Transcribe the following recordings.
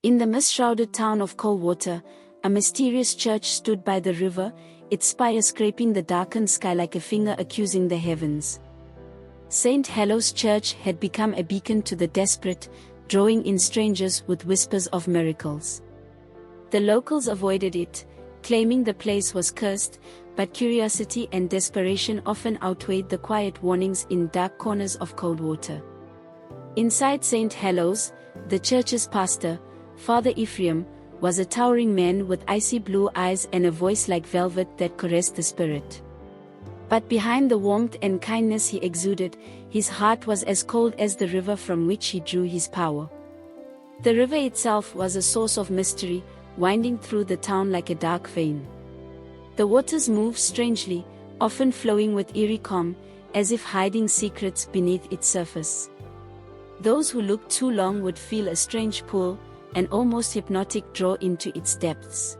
In the mist-shrouded town of Coldwater, a mysterious church stood by the river, its spire scraping the darkened sky like a finger accusing the heavens. St. Hallow's Church had become a beacon to the desperate, drawing in strangers with whispers of miracles. The locals avoided it, claiming the place was cursed, but curiosity and desperation often outweighed the quiet warnings in dark corners of Coldwater. Inside St. Hallow's, the church's pastor, Father Ephram, was a towering man with icy blue eyes and a voice like velvet that caressed the spirit. But behind the warmth and kindness he exuded, his heart was as cold as the river from which he drew his power. The river itself was a source of mystery, winding through the town like a dark vein. The waters moved strangely, often flowing with eerie calm, as if hiding secrets beneath its surface. Those who looked too long would feel a strange pull, an almost hypnotic draw into its depths.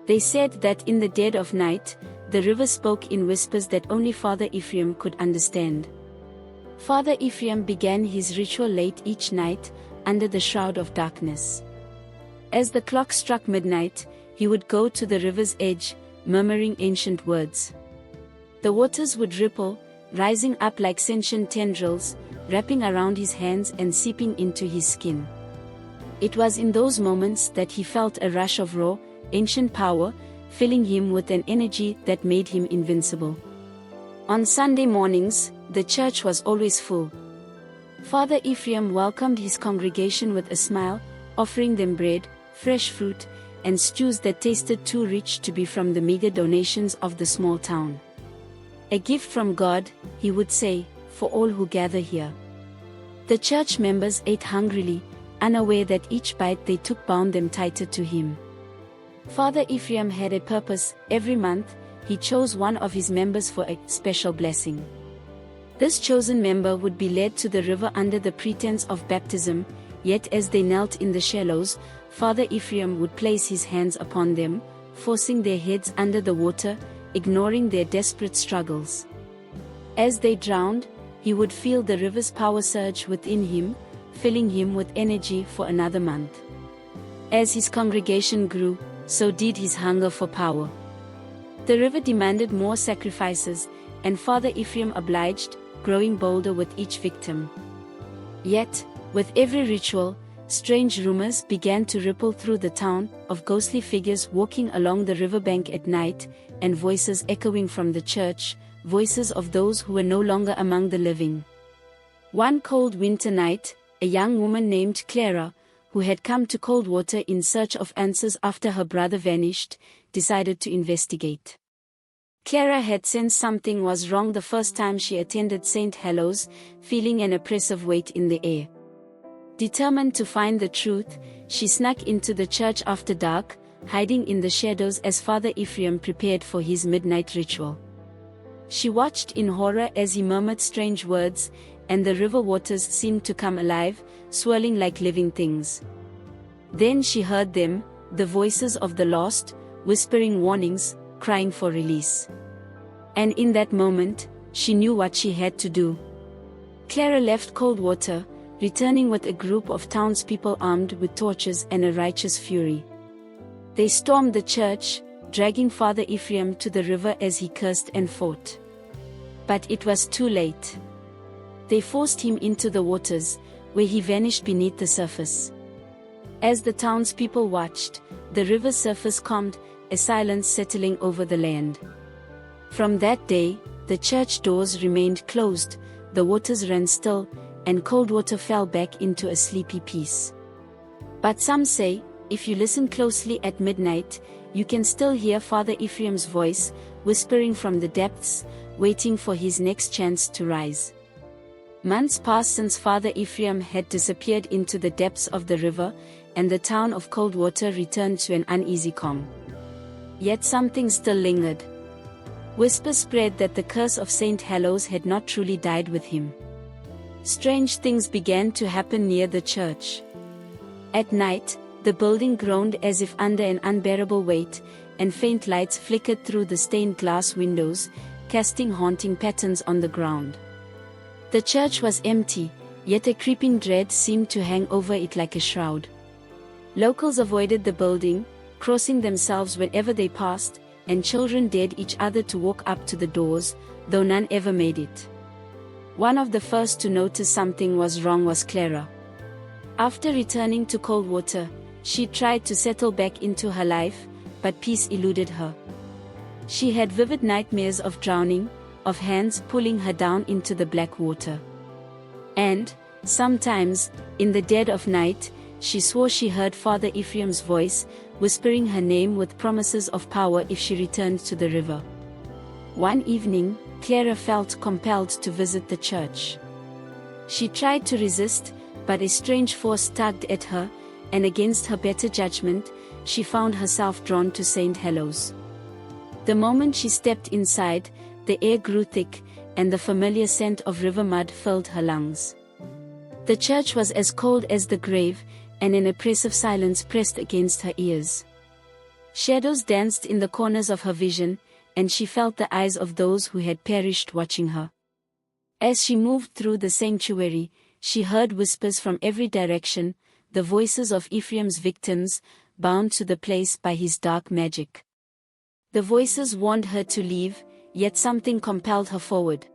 They said that in the dead of night, the river spoke in whispers that only Father Ephram could understand. Father Ephram began his ritual late each night, under the shroud of darkness. As the clock struck midnight, he would go to the river's edge, murmuring ancient words. The waters would ripple, rising up like sentient tendrils, wrapping around his hands and seeping into his skin. It was in those moments that he felt a rush of raw, ancient power, filling him with an energy that made him invincible. On Sunday mornings, the church was always full. Father Ephram welcomed his congregation with a smile, offering them bread, fresh fruit, and stews that tasted too rich to be from the meager donations of the small town. A gift from God, he would say, for all who gather here. The church members ate hungrily, unaware that each bite they took bound them tighter to him. Father Ephram had a purpose. Every month, he chose one of his members for a special blessing. This chosen member would be led to the river under the pretense of baptism, yet as they knelt in the shallows, Father Ephram would place his hands upon them, forcing their heads under the water, ignoring their desperate struggles. As they drowned, he would feel the river's power surge within him, filling him with energy for another month. As his congregation grew, so did his hunger for power. The river demanded more sacrifices, and Father Ephram obliged, growing bolder with each victim. Yet, with every ritual, strange rumors began to ripple through the town, of ghostly figures walking along the riverbank at night, and voices echoing from the church, voices of those who were no longer among the living. One cold winter night, a young woman named Clara, who had come to Coldwater in search of answers after her brother vanished, decided to investigate. Clara had sensed something was wrong the first time she attended St. Hallow's, feeling an oppressive weight in the air. Determined to find the truth, she snuck into the church after dark, hiding in the shadows as Father Ephram prepared for his midnight ritual. She watched in horror as he murmured strange words, and the river waters seemed to come alive, swirling like living things. Then she heard them, the voices of the lost, whispering warnings, crying for release. And in that moment, she knew what she had to do. Clara left Coldwater, returning with a group of townspeople armed with torches and a righteous fury. They stormed the church, dragging Father Ephram to the river as he cursed and fought. But it was too late. They forced him into the waters, where he vanished beneath the surface. As the townspeople watched, the river's surface calmed, a silence settling over the land. From that day, the church doors remained closed, the waters ran still, and Coldwater fell back into a sleepy peace. But some say, if you listen closely at midnight, you can still hear Father Ephram's voice, whispering from the depths, waiting for his next chance to rise. Months passed since Father Ephram had disappeared into the depths of the river, and the town of Coldwater returned to an uneasy calm. Yet something still lingered. Whispers spread that the curse of St. Hallow's had not truly died with him. Strange things began to happen near the church. At night, the building groaned as if under an unbearable weight, and faint lights flickered through the stained glass windows, casting haunting patterns on the ground. The church was empty, yet a creeping dread seemed to hang over it like a shroud. Locals avoided the building, crossing themselves whenever they passed, and children dared each other to walk up to the doors, though none ever made it. One of the first to notice something was wrong was Clara. After returning to Coldwater, she tried to settle back into her life, but peace eluded her. She had vivid nightmares of drowning, of hands pulling her down into the black water. And, sometimes, in the dead of night, she swore she heard Father Ephram's voice, whispering her name with promises of power if she returned to the river. One evening, Clara felt compelled to visit the church. She tried to resist, but a strange force tugged at her, and against her better judgment, she found herself drawn to St. Hallow's. The moment she stepped inside, the air grew thick, and the familiar scent of river mud filled her lungs. The church was as cold as the grave, and an oppressive silence pressed against her ears. Shadows danced in the corners of her vision, and she felt the eyes of those who had perished watching her. As she moved through the sanctuary, she heard whispers from every direction, the voices of Ephraim's victims, bound to the place by his dark magic. The voices warned her to leave, yet something compelled her forward.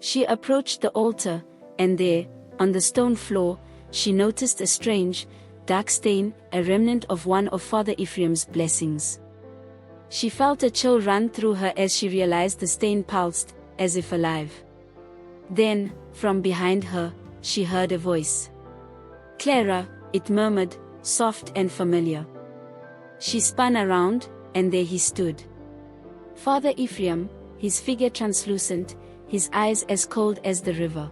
She approached the altar, and there, on the stone floor, she noticed a strange, dark stain, a remnant of one of Father Ephram's blessings. She felt a chill run through her as she realized the stain pulsed, as if alive. Then, from behind her, she heard a voice. "Clara," it murmured, soft and familiar. She spun around, and there he stood. Father Ephram, his figure translucent, his eyes as cold as the river.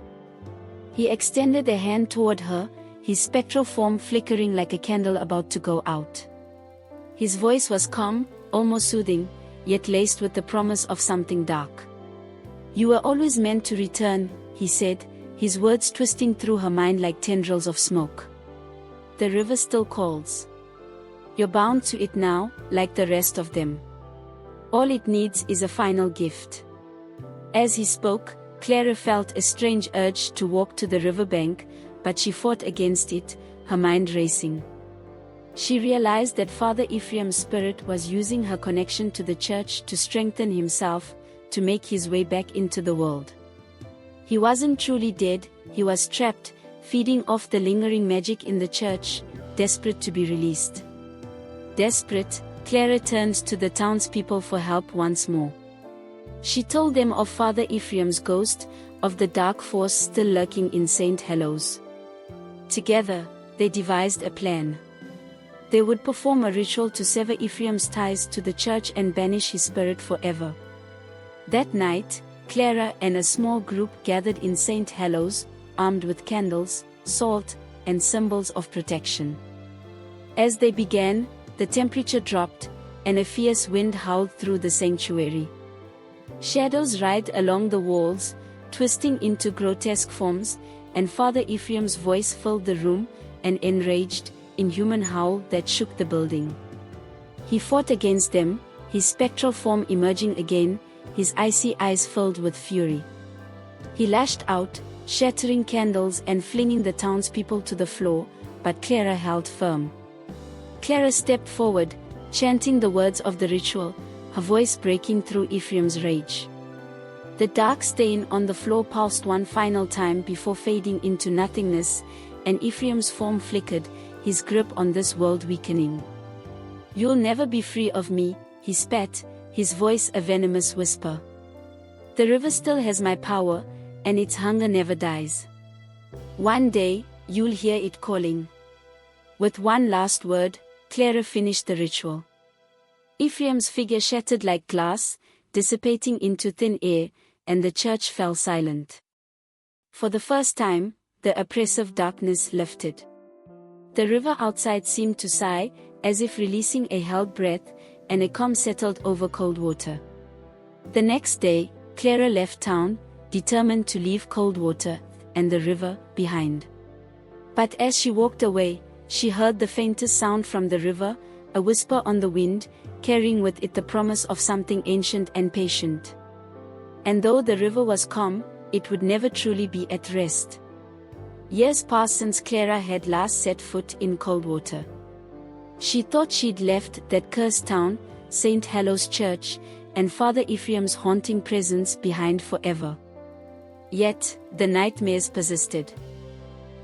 He extended a hand toward her, his spectral form flickering like a candle about to go out. His voice was calm, almost soothing, yet laced with the promise of something dark. "You were always meant to return," he said, his words twisting through her mind like tendrils of smoke. "The river still calls. You're bound to it now, like the rest of them. All it needs is a final gift." As he spoke, Clara felt a strange urge to walk to the riverbank, but she fought against it, her mind racing. She realized that Father Ephram's spirit was using her connection to the church to strengthen himself, to make his way back into the world. He wasn't truly dead, he was trapped, feeding off the lingering magic in the church, desperate to be released. Desperate, Clara turned to the townspeople for help once more. She told them of Father Ephram's ghost, of the dark force still lurking in St. Hallow's. Together, they devised a plan. They would perform a ritual to sever Ephram's ties to the church and banish his spirit forever. That night, Clara and a small group gathered in St. Hallow's, armed with candles, salt, and symbols of protection. As they began, the temperature dropped, and a fierce wind howled through the sanctuary. Shadows writhed along the walls, twisting into grotesque forms, and Father Ephram's voice filled the room, an enraged, inhuman howl that shook the building. He fought against them, his spectral form emerging again, his icy eyes filled with fury. He lashed out, shattering candles and flinging the townspeople to the floor, but Clara held firm. Clara stepped forward, chanting the words of the ritual, her voice breaking through Ephram's rage. The dark stain on the floor pulsed one final time before fading into nothingness, and Ephram's form flickered, his grip on this world weakening. "You'll never be free of me," he spat, his voice a venomous whisper. "The river still has my power, and its hunger never dies. One day, you'll hear it calling." With one last word, Clara finished the ritual. Ephram's figure shattered like glass, dissipating into thin air, and the church fell silent. For the first time, the oppressive darkness lifted. The river outside seemed to sigh, as if releasing a held breath, and a calm settled over Coldwater. The next day, Clara left town, determined to leave Coldwater and the river behind. But as she walked away, she heard the faintest sound from the river, a whisper on the wind, carrying with it the promise of something ancient and patient. And though the river was calm, it would never truly be at rest. Years passed since Clara had last set foot in Coldwater. She thought she'd left that cursed town, St. Hallow's church, and Father Ephram's haunting presence behind forever. Yet, the nightmares persisted.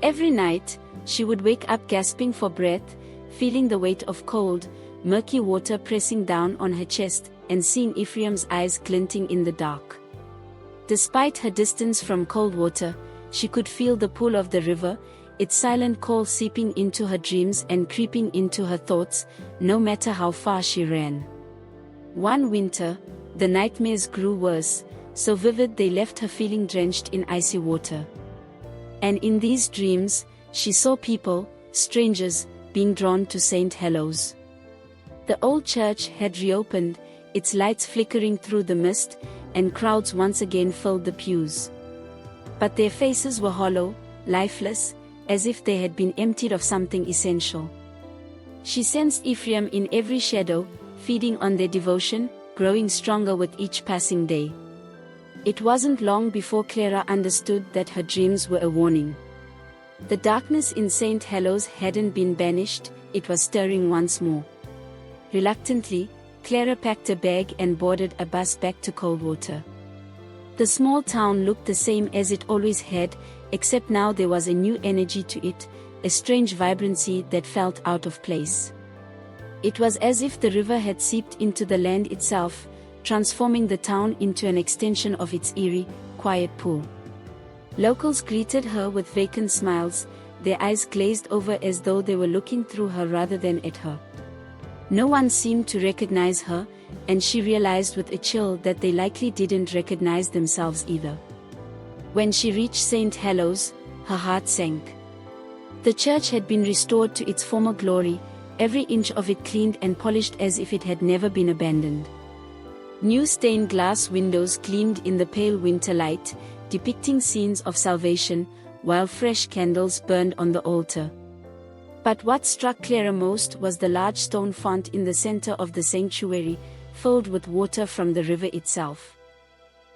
Every night, she would wake up gasping for breath, feeling the weight of cold, murky water pressing down on her chest, and seeing Ephram's eyes glinting in the dark. Despite her distance from cold water, she could feel the pull of the river, its silent call seeping into her dreams and creeping into her thoughts, no matter how far she ran. One winter, the nightmares grew worse, so vivid they left her feeling drenched in icy water. And in these dreams, she saw people, strangers, being drawn to St. Hallow's. The old church had reopened, its lights flickering through the mist, and crowds once again filled the pews. But their faces were hollow, lifeless, as if they had been emptied of something essential. She sensed Ephram in every shadow, feeding on their devotion, growing stronger with each passing day. It wasn't long before Clara understood that her dreams were a warning. The darkness in St. Hallow's hadn't been banished, it was stirring once more. Reluctantly, Clara packed a bag and boarded a bus back to Coldwater. The small town looked the same as it always had, except now there was a new energy to it, a strange vibrancy that felt out of place. It was as if the river had seeped into the land itself, transforming the town into an extension of its eerie, quiet pool. Locals greeted her with vacant smiles, their eyes glazed over as though they were looking through her rather than at her. No one seemed to recognize her, and she realized with a chill that they likely didn't recognize themselves either. When she reached St. Hallow's, her heart sank. The church had been restored to its former glory, every inch of it cleaned and polished as if it had never been abandoned. New stained glass windows gleamed in the pale winter light, depicting scenes of salvation, while fresh candles burned on the altar. But what struck Clara most was the large stone font in the center of the sanctuary, filled with water from the river itself.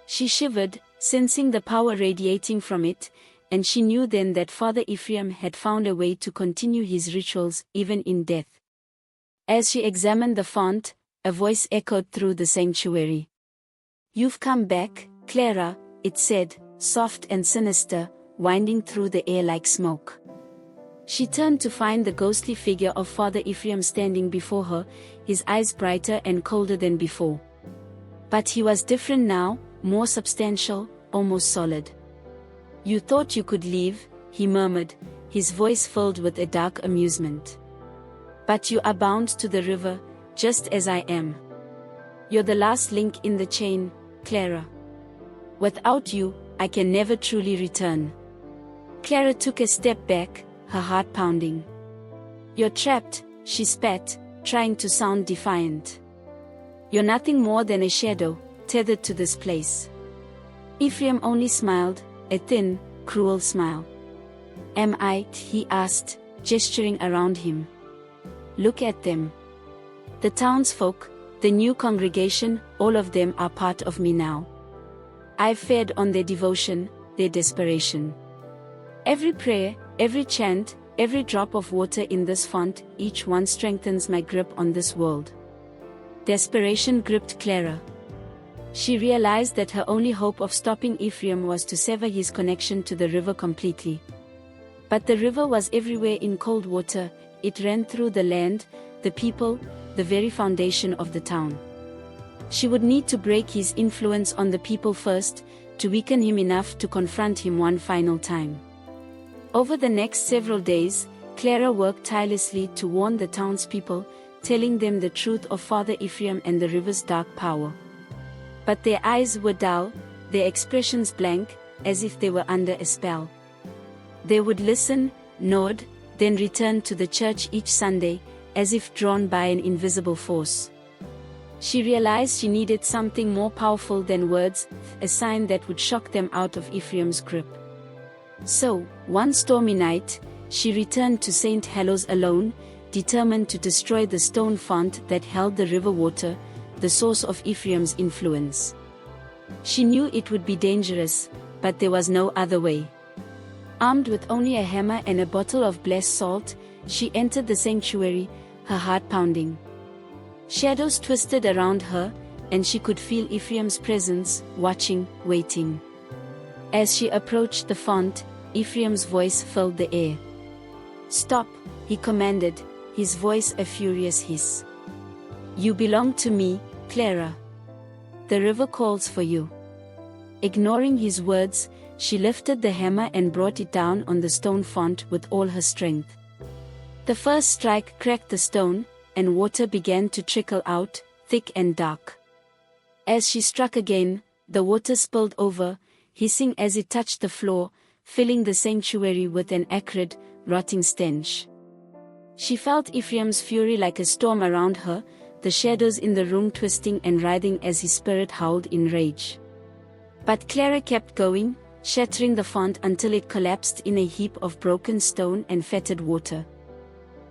She shivered, sensing the power radiating from it, and she knew then that Father Ephram had found a way to continue his rituals even in death. As she examined the font, a voice echoed through the sanctuary. "You've come back, Clara," it said, soft and sinister, winding through the air like smoke. She turned to find the ghostly figure of Father Ephram standing before her, his eyes brighter and colder than before. But he was different now, more substantial, almost solid. "You thought you could leave," he murmured, his voice filled with a dark amusement. "But you are bound to the river, just as I am. You're the last link in the chain, Clara. Without you, I can never truly return." Clara took a step back, her heart pounding. "You're trapped," she spat, trying to sound defiant. "You're nothing more than a shadow, tethered to this place." Ephram only smiled, a thin, cruel smile. "Am I?" he asked, gesturing around him. "Look at them. The townsfolk, the new congregation, all of them are part of me now. I've fed on their devotion, their desperation. Every prayer, every chant, every drop of water in this font, each one strengthens my grip on this world." Desperation gripped Clara. She realized that her only hope of stopping Ephram was to sever his connection to the river completely. But the river was everywhere in Coldwater, it ran through the land, the people, the very foundation of the town. She would need to break his influence on the people first, to weaken him enough to confront him one final time. Over the next several days, Clara worked tirelessly to warn the townspeople, telling them the truth of Father Ephram and the river's dark power. But their eyes were dull, their expressions blank, as if they were under a spell. They would listen, nod, then return to the church each Sunday, as if drawn by an invisible force. She realized she needed something more powerful than words, a sign that would shock them out of Ephram's grip. So, one stormy night, she returned to St. Hallow's alone, determined to destroy the stone font that held the river water, the source of Ephram's influence. She knew it would be dangerous, but there was no other way. Armed with only a hammer and a bottle of blessed salt, she entered the sanctuary, her heart pounding. Shadows twisted around her, and she could feel Ephraim's presence, watching, waiting. As she approached the font, Ephraim's voice filled the air. "Stop," he commanded, his voice a furious hiss. "You belong to me, Clara. The river calls for you." Ignoring his words, she lifted the hammer and brought it down on the stone font with all her strength. The first strike cracked the stone, and water began to trickle out, thick and dark. As she struck again, the water spilled over, hissing as it touched the floor, filling the sanctuary with an acrid, rotting stench. She felt Ephraim's fury like a storm around her, the shadows in the room twisting and writhing as his spirit howled in rage. But Clara kept going, shattering the font until it collapsed in a heap of broken stone and fetid water.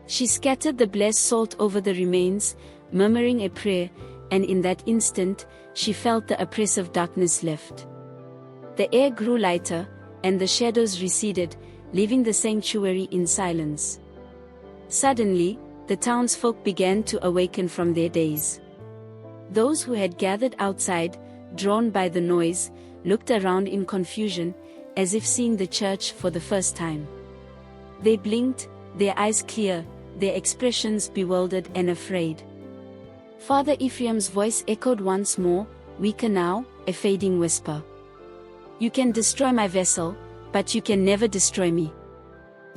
She scattered the blessed salt over the remains, murmuring a prayer, and in that instant, she felt the oppressive darkness lift. The air grew lighter, and the shadows receded, leaving the sanctuary in silence. Suddenly, the townsfolk began to awaken from their daze. Those who had gathered outside, drawn by the noise, looked around in confusion, as if seeing the church for the first time. They blinked, their eyes clear, their expressions bewildered and afraid. Father Ephraim's voice echoed once more, weaker now, a fading whisper. "You can destroy my vessel, but you can never destroy me.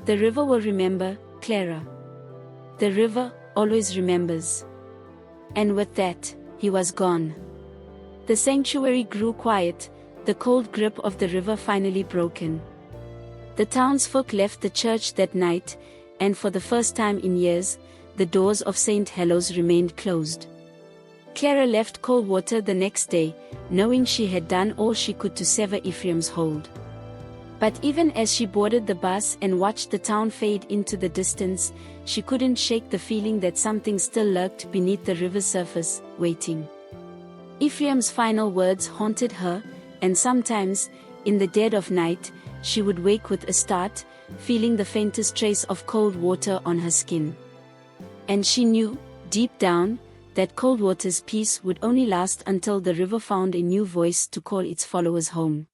The river will remember, Clara. The river always remembers." And with that, he was gone. The sanctuary grew quiet, the cold grip of the river finally broken. The townsfolk left the church that night, and for the first time in years, the doors of St. Hallow's remained closed. Clara left Coldwater the next day, knowing she had done all she could to sever Ephraim's hold. But even as she boarded the bus and watched the town fade into the distance, she couldn't shake the feeling that something still lurked beneath the river's surface, waiting. Ephraim's final words haunted her, and sometimes, in the dead of night, she would wake with a start, feeling the faintest trace of cold water on her skin. And she knew, deep down, that Coldwater's peace would only last until the river found a new voice to call its followers home.